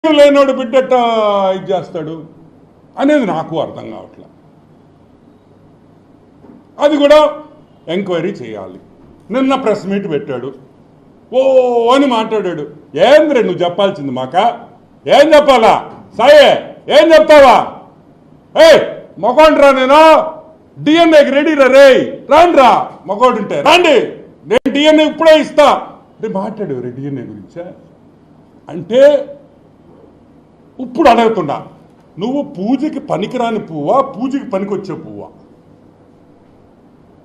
లేనోడు బిడ్డట ఇది చేస్తాడు అనేది నాకు అర్థం కావట్లా. అది కూడా ఎంక్వైరీ చేయాలి. నిన్న ప్రెస్ మీట్ పెట్టాడు, ఓ అని మాట్లాడాడు. ఏంద్రే నువ్వు చెప్పాల్సింది మాక? ఏం చెప్పాలా సాయే? ఏం చెప్తావా? మొగోండ్రా, నేను డిఎన్ఏకి రెడీ రే, రాండ్రా మొగోడుంటే రండి, నేను డిఎన్ఏ ఇప్పుడే ఇస్తా. మాట్లాడు డిఎన్ఏ గురించా అంటే ఇప్పుడు అడుగుతున్నా, నువ్వు పూజకి పనికిరాని పువ్వా, పూజకి పనికొచ్చే పువ్వా?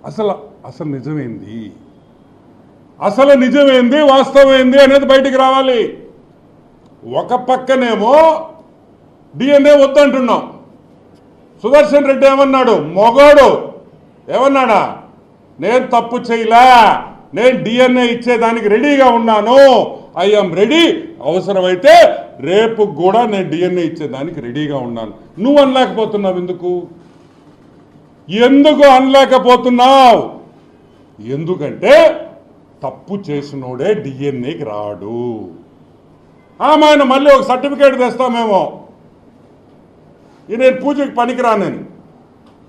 అసలు నిజమేంది, వాస్తవమైంది అనేది బయటికి రావాలి. ఒక పక్కనేమో డిఎన్ఏ వద్దంటున్నాం. సుదర్శన్ రెడ్డి ఏమన్నాడు? మొగోడు ఏమన్నాడా? నేను తప్పు చేయలే, నేను డిఎన్ఏ ఇచ్చేదానికి రెడీగా ఉన్నాను, ఐఎమ్ రెడీ, అవసరమైతే రేపు కూడా నేను డిఎన్ఏ ఇచ్చేదానికి రెడీగా ఉన్నాను. నువ్వు అనలేకపోతున్నావు ఎందుకు అనలేకపోతున్నావు? ఎందుకంటే తప్పు చేసినోడే డిఎన్ఏకి రాడు. ఆయన మళ్ళీ ఒక సర్టిఫికేట్ తెస్తామేమో, నేను పూజకి పనికిరానని.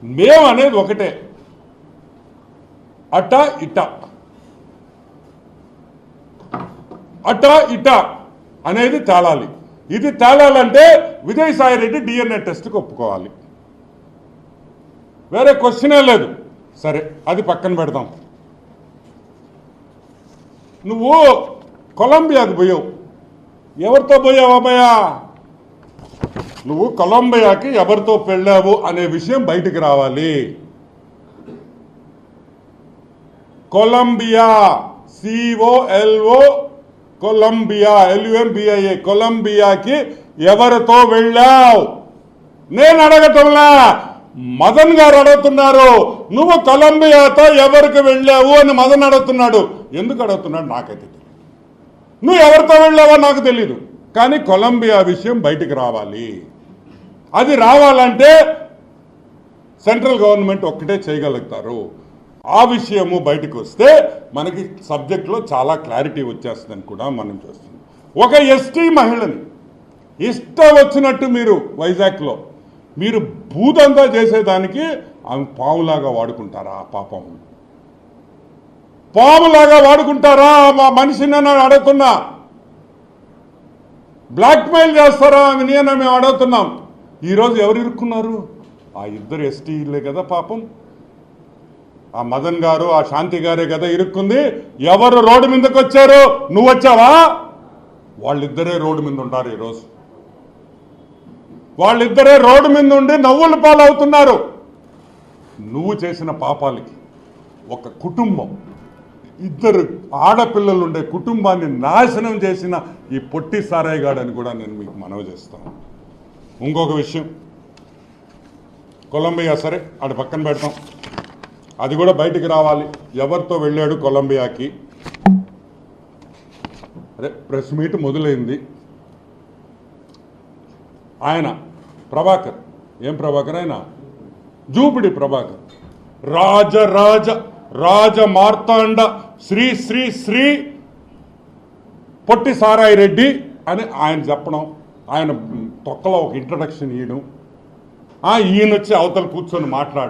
మేము అనేది ఒకటే, అట ఇట అనేది తేలాలి. ఇది తేలాలంటే విజయసాయి రెడ్డి డిఎన్ఏ టెస్ట్కి ఒప్పుకోవాలి, వేరే క్వశ్చనే లేదు. సరే, అది పక్కన పెడదాం. నువ్వు కొలంబియాకు పోయావు, ఎవరితో పోయావు అబ్బాయా? నువ్వు కొలంబియాకి ఎవరితో వెళ్ళావు అనే విషయం బయటికి రావాలి. కొలంబియా, COLO, కొలంబియా, LUMBIA, కొలంబియాకి ఎవరితో వెళ్ళావు? నేను అడగటంలా, మదన్ గారు అడుగుతున్నారు. నువ్వు కొలంబియాతో ఎవరికి వెళ్ళావు అని మదన్ అడుగుతున్నాడు. ఎందుకు అడుగుతున్నాడు నాకైతే తెలియదు. నువ్వు ఎవరితో వెళ్ళావో నాకు తెలీదు, కానీ కొలంబియా విషయం బయటికి రావాలి. అది రావాలంటే సెంట్రల్ గవర్నమెంట్ ఒక్కటే చేయగలుగుతారు. ఆ విషయము బయటకు వస్తే మనకి సబ్జెక్ట్లో చాలా క్లారిటీ వచ్చేస్తుందని కూడా మనం చూస్తున్నాం. ఒక ఎస్టీ మహిళని ఇష్టం వచ్చినట్టు మీరు వైజాగ్లో మీరు భూతంగా చేసేదానికి ఆమె పాములాగా వాడుకుంటారా? పాపం, పాములాగా వాడుకుంటారా? మా మనిషిని అడుగుతున్నా. బ్లాక్మెయిల్ చేస్తారా ఆమెని అని మేము అడుగుతున్నాం. ఈరోజు ఎవరు ఇరుక్కున్నారు? ఆ ఇద్దరు ఎస్టీలే కదా పాపం. ఆ మదన్ గారు, ఆ శాంతి గారే కదా ఇరుక్కుంది. ఎవరు రోడ్డు మీదకి వచ్చారు? నువ్వు వచ్చావా? వాళ్ళిద్దరే రోడ్డు మీద ఉంటారు ఈరోజు. వాళ్ళిద్దరే రోడ్డు మీద ఉండి నవ్వుల పాలవుతున్నారు. నువ్వు చేసిన పాపాలకి ఒక కుటుంబం, ఇద్దరు ఆడపిల్లలు ఉండే కుటుంబాన్ని నాశనం చేసిన ఈ పొట్టి సారాయిగాడని కూడా నేను మీకు మనవి చేస్తాను. ఇంకొక విషయం, కొలంబియా సరే అటు పక్కన పెడతాం, అది కూడా బయటికి రావాలి. ఎవరితో వెళ్ళాడు కొలంబియాకి? అరే, ప్రెస్ మీట్ మొదలైంది. ఆయన ప్రభాకర్, ఏం ప్రభాకర్? ఆయన జూపిడి ప్రభాకర్, రాజ మార్తాండ శ్రీ శ్రీ శ్రీ పొట్టి సారాయి రెడ్డి అని ఆయన చెప్పడం, ఆయన తొక్కలో ఒక ఇంట్రడక్షన్ ఇవ్వడం, ఈయనొచ్చి అవతల కూర్చొని మాట్లాడు.